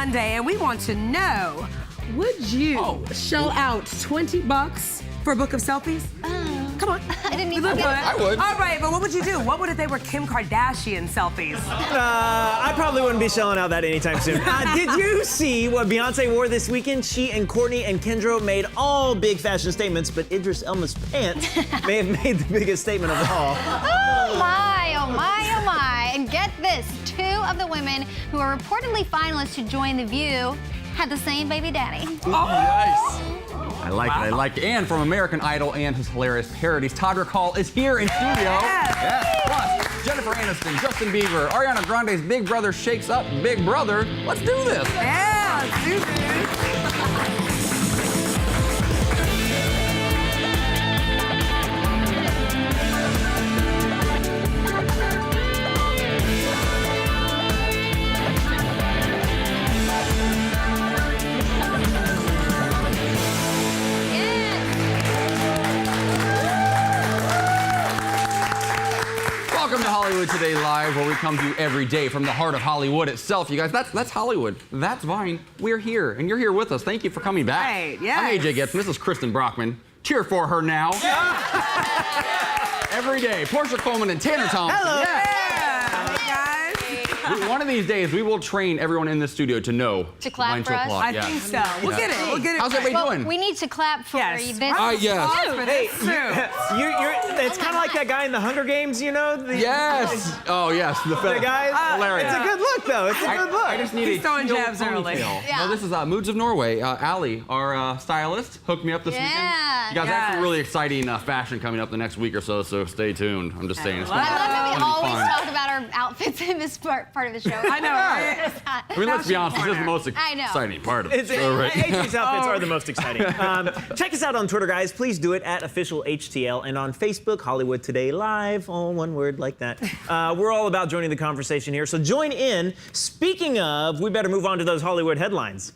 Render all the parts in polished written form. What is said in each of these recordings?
Monday, and we want to know, would you shell out $20 for a book of selfies? Come on. I didn't even look good. I would. All right, but what would you do? What would if they were Kim Kardashian selfies? I probably wouldn't be shelling out that anytime soon. Did you see what Beyonce wore this weekend? She and Kourtney and Kendra made all big fashion statements, but Idris Elba's pants may have made the biggest statement of all. Oh my, oh my, oh my. And get this, 2 of the women who are reportedly finalists to join The View had the same baby daddy. Nice. I like it, I like it. And from American Idol and his hilarious parodies, Todrick Hall is here in studio. Yes. Plus, Jennifer Aniston, Justin Bieber, Ariana Grande's Big Brother shakes up Big Brother. Let's do this. Yeah, let's do this. Welcome to Hollywood Today Live, where we come to you every day from the heart of Hollywood itself. You guys, that's Hollywood. That's Vine. We're here, and you're here with us. Thank you for coming back. Right, yes. I'm AJ Getz, and this is Kristen Brockman. Cheer for her now. Every day, Portia Coleman and Tanner Thompson. Hello. Yeah. One of these days, we will train everyone in this studio to know To clap when for to us? applaud. I Yeah. think so. We'll get it. We'll get it. How's everybody doing? We need to clap for Yes. this. Yes. For Hey, this too. it's kind of like that guy in the Hunger Games, you know? Yes. Oh, yes. The guy. hilarious. It's a good look, though. It's a good look. I just need He's a throwing steel jabs early. ponytail. Yeah. No, this is Moods of Norway. Allie, our stylist, hooked me up this weekend. You guys have some really exciting fashion coming up the next week or so stay tuned. I'm just saying. It's I love that we gonna be always fun. talk about our outfits in this part of the show. I know, right? I mean, let's be honest, this is the most I know. exciting part of the It's, show, right? AJ's outfits are the most exciting. Check us out on Twitter, guys. Please do it at @officialhtl, and on Facebook, Hollywood Today Live, all one word like that. We're all about joining the conversation here, so join in. Speaking of, we better move on to those Hollywood headlines.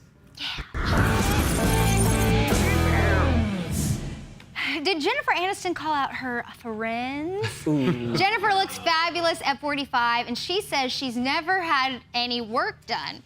Did Jennifer Aniston call out her friends? Jennifer looks fabulous at 45, and she says she's never had any work done.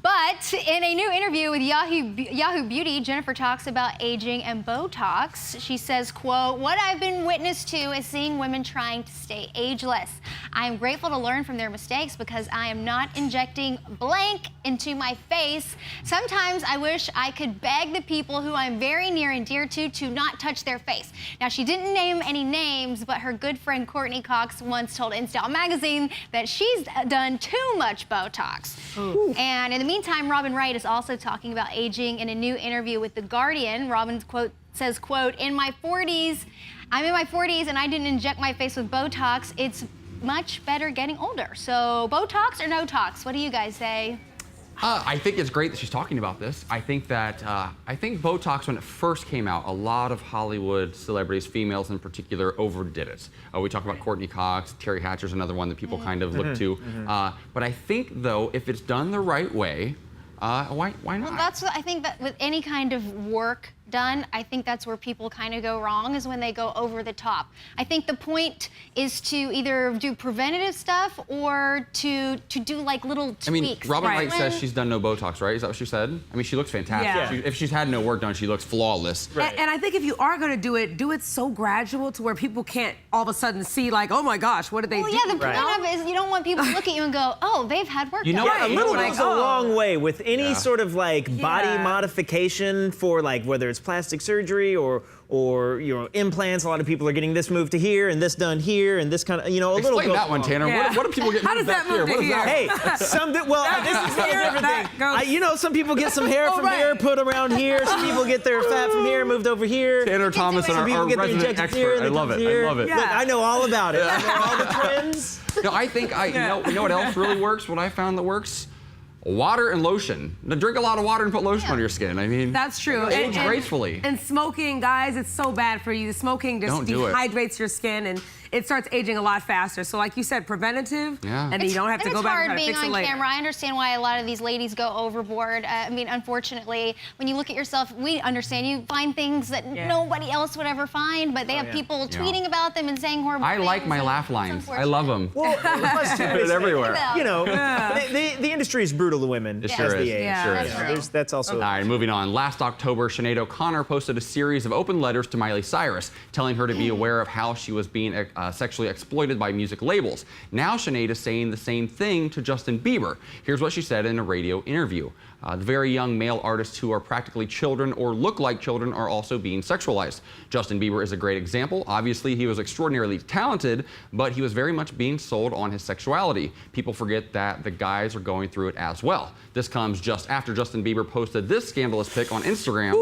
But in a new interview with Yahoo Beauty, Jennifer talks about aging and Botox. She says, quote, "What I've been witness to is seeing women trying to stay ageless. I am grateful to learn from their mistakes because I am not injecting blank into my face. Sometimes I wish I could beg the people who I'm very near and dear to not touch their face." Now, she didn't name any names, but her good friend Courtney Cox once told InStyle magazine that she's done too much Botox. Ooh. And in the meantime, Robin Wright is also talking about aging in a new interview with The Guardian. Robin says, quote, I'm in my 40s and I didn't inject my face with Botox. It's much better getting older. So Botox or no tox? What do you guys say? I think it's great that she's talking about this. I think Botox, when it first came out, a lot of Hollywood celebrities, females in particular, overdid it. We talk about Courtney Cox, Terry Hatcher's another one that people kind of look to. But I think, though, if it's done the right way, why not? Well, that's what I think that with any kind of work done, I think that's where people kind of go wrong, is when they go over the top. I think the point is to either do preventative stuff or to do like little tweaks. I mean, Robin Wright says she's done no Botox, right? Is that what she said? I mean, she looks fantastic. Yeah. If she's had no work done, she looks flawless. Right. And I think if you are going to do it so gradual to where people can't all of a sudden see, like, oh my gosh, what did they do? Well, yeah, the point of it is you don't want people to look at you and go, oh, they've had work done. Yeah, a little goes a long way with any sort of like body modification for like whether it's plastic surgery or implants. A lot of people are getting this moved to here and this done here and this kind of, a little. Explain that one, Tanner. Yeah. What do people get How moved does back that move here? to What is here? that? Hey, this is a different thing. Some people get some hair from here put around here. Some people get their fat from here moved over here. Tanner Thomas, our resident expert. I love it. I love it. Yeah. Look, I know all about it. I know all the trends. No, I think you know what else really works? What I found that works? Water and lotion. Now, drink a lot of water and put lotion on your skin. I mean, that's true. Age gracefully. And smoking, guys, it's so bad for you. Smoking just dehydrates your skin and it starts aging a lot faster. So like you said, preventative, and then you don't have to go back and try to fix it later. It's hard being on camera. I understand why a lot of these ladies go overboard. I mean, unfortunately, when you look at yourself, we understand you find things that nobody else would ever find, but they have people tweeting about them and saying horrible things. I like my laugh lines. I love them. Well, it's everywhere. The industry is brutal. brutal to women It as sure the is. age. Yeah, Sure that's is. true. That's also. All right, moving on. Last October, Sinead O'Connor posted a series of open letters to Miley Cyrus, telling her to be aware of how she was being sexually exploited by music labels. Now Sinead is saying the same thing to Justin Bieber. Here's what she said in a radio interview. The very young male artists who are practically children or look like children are also being sexualized. Justin Bieber is a great example. Obviously, he was extraordinarily talented, but he was very much being sold on his sexuality. People forget that the guys are going through it as well. This comes just after Justin Bieber posted this scandalous pic on Instagram.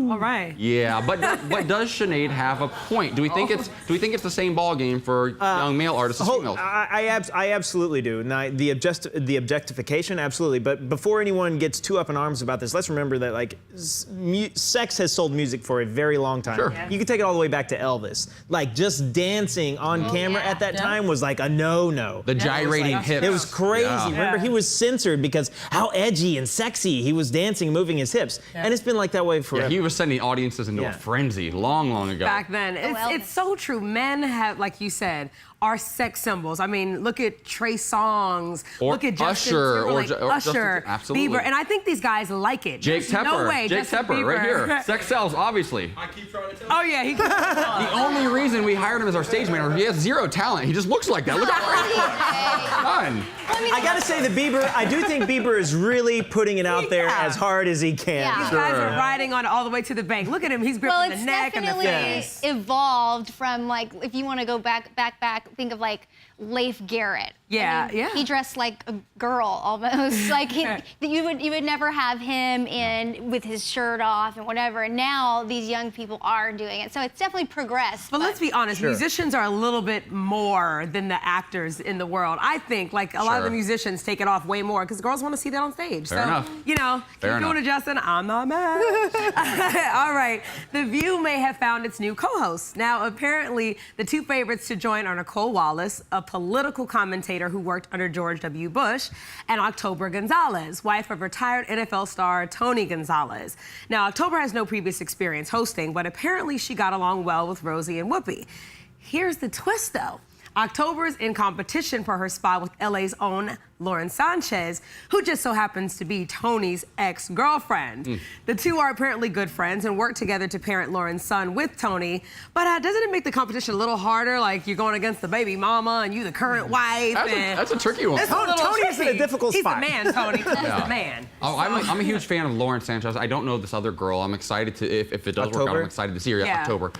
All right. Yeah, but does Sinead have a point? Do we think it's the same ball game for young male artists as females? I absolutely do. Now, the objectification, absolutely. But before anyone gets too up in arms about this, let's remember that like sex has sold music for a very long time. Sure. Yeah. You can take it all the way back to Elvis. Like just dancing on camera at that time was like a no-no. The gyrating hips. It was crazy. Yeah. Remember, he was censored because how edgy and sexy he was dancing, moving his hips. And it's been like that way forever. Yeah, he was sending audiences into a frenzy long ago. Back then. It's so true. Men have, like you said, are sex symbols. I mean, look at Trey Songz, Or look at Justin Usher, or Timberlake, Justin- Usher, absolutely. Bieber, and I think these guys like it. Jake There's Tepper. No way Jake Justin Tepper, right Bieber. here. Sex sells, obviously. I keep trying to tell Oh yeah, he. The only reason we hired him as our stage manager, he has zero talent. He just looks like that. Look at him. I gotta say, I do think Bieber is really putting it out there as hard as he can. Yeah. These guys are riding on it all the way to the bank. Look at him. He's gripping Well, the it's neck and the definitely face. evolved from like, if you want to go back, think of like Leif Garrett. Yeah, I mean, yeah. He dressed like a girl almost. Like you would never have him in with his shirt off and whatever. And now these young people are doing it. So it's definitely progressed. But let's be honest, musicians are a little bit more than the actors in the world. I think like a lot of the musicians take it off way more because girls want to see that on stage. Fair enough. You know, Fair keep doing it, Justin. I'm not mad. All right. The View may have found its new co-host. Now, apparently, the two favorites to join are Nicole Wallace, a political commentator who worked under George W. Bush, and October Gonzalez, wife of retired NFL star Tony Gonzalez. Now, October has no previous experience hosting, but apparently she got along well with Rosie and Whoopi. Here's the twist, though. October is in competition for her spot with LA's own Lauren Sanchez, who just so happens to be Tony's ex-girlfriend. The two are apparently good friends and work together to parent Lauren's son with Tony. But doesn't it make the competition a little harder? Like you're going against the baby mama and you the current wife. That's a tricky one. Tony is in a difficult spot. He's the man, Tony. He's the man. Oh, I'm a huge fan of Lauren Sanchez. I don't know this other girl. I'm excited to, if it does work out, I'm excited to see her. Yeah. October.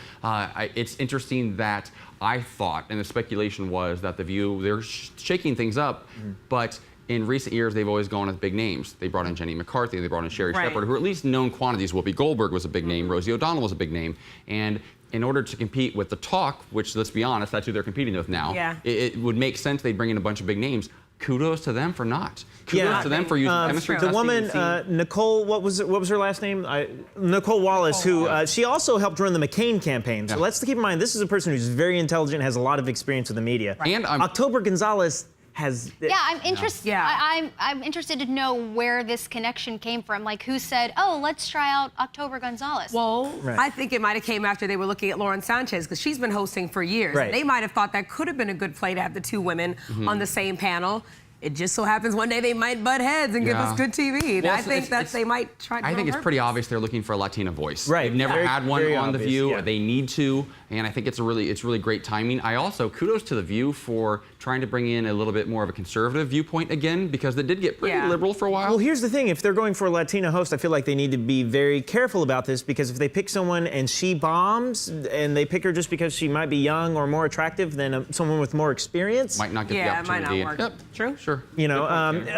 It's interesting that I thought, and the speculation was that The View, they're shaking things up, but in recent years, they've always gone with big names. They brought in Jenny McCarthy, they brought in Sherry Shepherd, who are at least known quantities. Whoopi Goldberg was a big name, Rosie O'Donnell was a big name, and in order to compete with The Talk, which, let's be honest, that's who they're competing with now, it would make sense they'd bring in a bunch of big names. Kudos to them for not. Kudos to them for using chemistry. The woman, Nicole, what was her last name? Nicole Wallace, who she also helped run the McCain campaign. So let's keep in mind, this is a person who's very intelligent, has a lot of experience with the media. And October Gonzalez has. Yeah, I'm interested. Yeah. I'm interested to know where this connection came from. Like, who said, "Oh, let's try out October Gonzalez"? Well, I think it might have came after they were looking at Lauren Sanchez because she's been hosting for years. Right. They might have thought that could have been a good play to have the two women on the same panel. It just so happens one day they might butt heads and give us good TV. Well, I think they might try to I think it's pretty obvious they're looking for a Latina voice. Right. They've never had one on obvious, The View. yeah. They need to, and I think it's really great timing. I also, kudos to The View for trying to bring in a little bit more of a conservative viewpoint again, because they did get pretty liberal for a while. Well, here's the thing. If they're going for a Latina host, I feel like they need to be very careful about this, because if they pick someone and she bombs, and they pick her just because she might be young or more attractive than someone with more experience. Might not get the opportunity. It might not work. True. Sure. You know,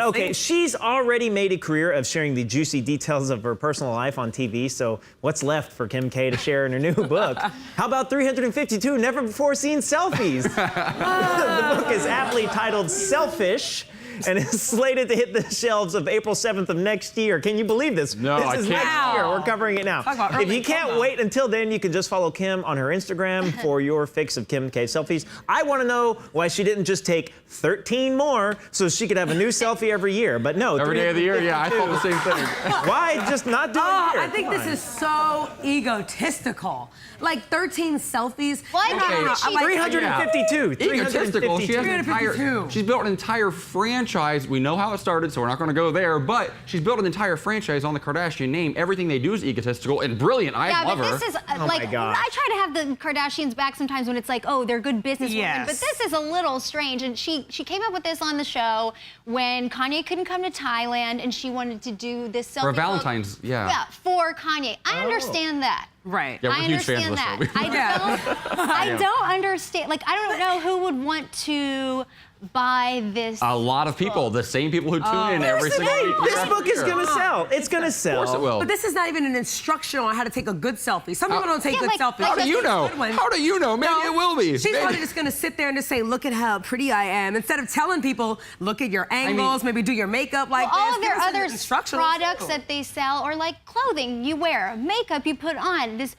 okay, she's already made a career of sharing the juicy details of her personal life on TV, so what's left for Kim K to share in her new book? How about 352 never-before-seen selfies? The book is aptly titled Selfish and is slated to hit the shelves of April 7th of next year. Can you believe this? No, this I is can't. next year. We're covering it now. If you can't wait until then, you can just follow Kim on her Instagram for your fix of Kim K selfies. I want to know why she didn't just take 13 more so she could have a new selfie every year. But no, every day of the year, yeah, I thought the same thing. Why just not do it here? I think this is so egotistical. Like 13 selfies. Why not? Okay. 352. Egotistical. She has 352. she's built an entire franchise franchise. We know how it started, so we're not going to go there. But she's built an entire franchise on the Kardashian name. Everything they do is egotistical and brilliant. I love her. Yeah, but this is like, I try to have the Kardashians back sometimes when it's like, oh, they're good businesswomen. Yes. But this is a little strange. And she came up with this on the show when Kanye couldn't come to Thailand and she wanted to do this selfie For look. Valentine's, Yeah, for Kanye. I understand that. Right. Yeah, we're I huge fans understand of that. this show. I don't understand. Like, I don't know who would want to buy this. A lot of people, the same people who tune in every single week. This book is going to sell. It's going to sell. Of course it will. But this is not even an instruction on how to take a good selfie. Some people don't take good selfies. How do you know? Good ones. How do you know? Maybe it will be. She's probably just gonna sit there and just say, look at how pretty I am, instead of telling people, look at your angles, maybe do your makeup like this. All of their This is other instructional products too. that they sell are like clothing you wear, makeup you put on. This.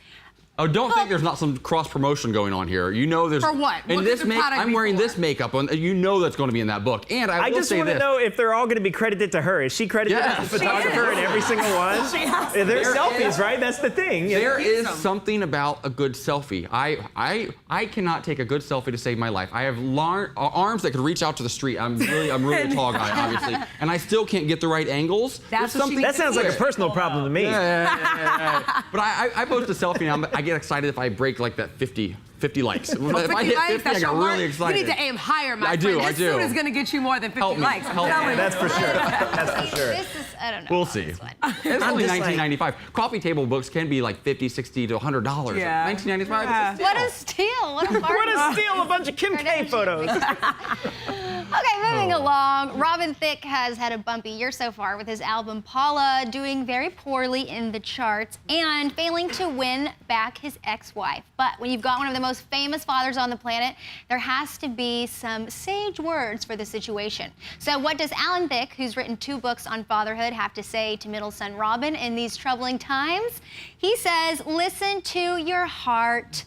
Oh, don't think there's not some cross promotion going on here. You know there's. For what? In What this could the product I'm be wearing for? this makeup, and you know that's going to be in that book. And I will just say want to this. know if they're all going to be credited to her. Is she credited Yes. as the photographer in every single one? They're selfies, right? That's the thing. There is something about a good selfie. I cannot take a good selfie to save my life. I have arms that could reach out to the street. I'm really a tall guy, obviously, and I still can't get the right angles. That's what she That sounds like a personal problem to me. Yeah. But I post a selfie and I get excited if I break like that 50 likes. If I hit 50, I get really excited. You need to aim higher, my I friend. do. This suit is gonna get you more than 50 Help me, likes. I'm help me. telling you. That's for sure. That's for sure. This is, I don't know. We'll see. This one. It's only just like- $19.95. Coffee table books can be like $50, $60 to $100. Yeah. $19.95. What a steal! What a bargain! What a steal! A bunch of Kim K photos. Okay, moving along. Robin Thicke has had a bumpy year so far with his album Paula doing very poorly in the charts and failing to win back his ex-wife. But when you've got one of the most famous fathers on the planet, there has to be some sage words for the situation. So what does Alan Thicke, who's written 2 books on fatherhood, have to say to middle son Robin in these troubling times? He says, listen to your heart.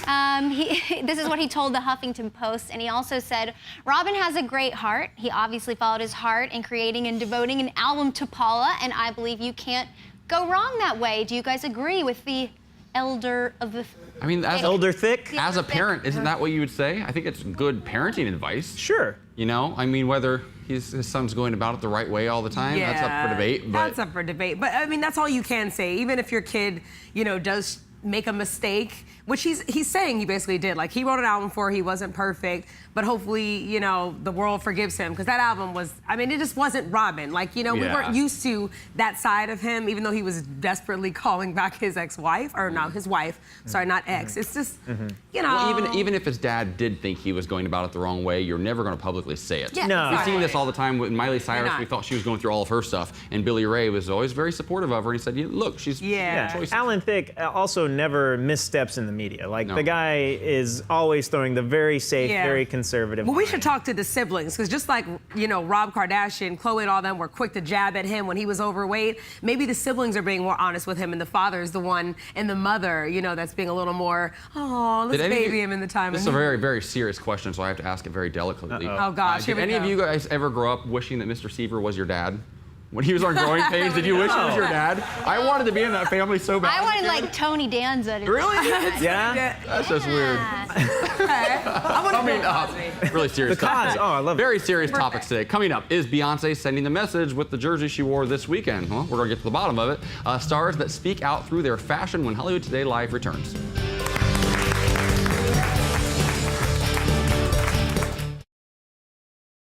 This is what he told the Huffington Post, and he also said, Robin has a great heart. He obviously followed his heart in creating and devoting an album to Paula, and I believe you can't go wrong that way. Do you guys agree with the elder of the... I mean, as Elder Thick? as a parent, isn't that what you would say? I think it's good parenting advice. Sure. You know, I mean, whether his son's going about it the right way all the time, that's up for debate. But That's up for debate. But I mean, that's all you can say. Even if your kid, does make a mistake, which he's saying he basically did. Like, he wrote an album for her, he wasn't perfect, but hopefully, the world forgives him, because that album was, it just wasn't Robin. Like, we weren't used to that side of him, even though he was desperately calling back his ex-wife, or no, his wife, sorry, not ex. It's just, Well, even if his dad did think he was going about it the wrong way, you're never going to publicly say it. Yeah, No. We've seen this all the time with Miley You're Cyrus. not. We thought she was going through all of her stuff, and Billy Ray was always very supportive of her. And he said, "Look, she's Yeah. choices." Alan Thicke also never missteps in the media. Like, No. the guy is always throwing the very safe, Yeah. very conservative Well, we line. should talk to the siblings, because just like, Rob Kardashian, Khloe and all them were quick to jab at him when he was overweight, maybe the siblings are being more honest with him, and the father is the one, and the mother, that's being a little more, oh, let's Did any of baby you- him in the time. This is a very, very serious question, so I have to ask it very delicately. Oh, gosh, here Did we any of go. you guys ever grow up wishing that Mr. Seaver was your dad? When he was on Growing Pains, did you wish he was your dad? I wanted to be in that family so bad. I wanted like Tony Danza to Really? Yeah? That's just weird. Coming up, really serious The cause. topic. Oh, I love it. Very serious topics today. Coming up, is Beyonce sending the message with the jersey she wore this weekend? Well, we're going to get to the bottom of it. Stars that speak out through their fashion when Hollywood Today Live returns.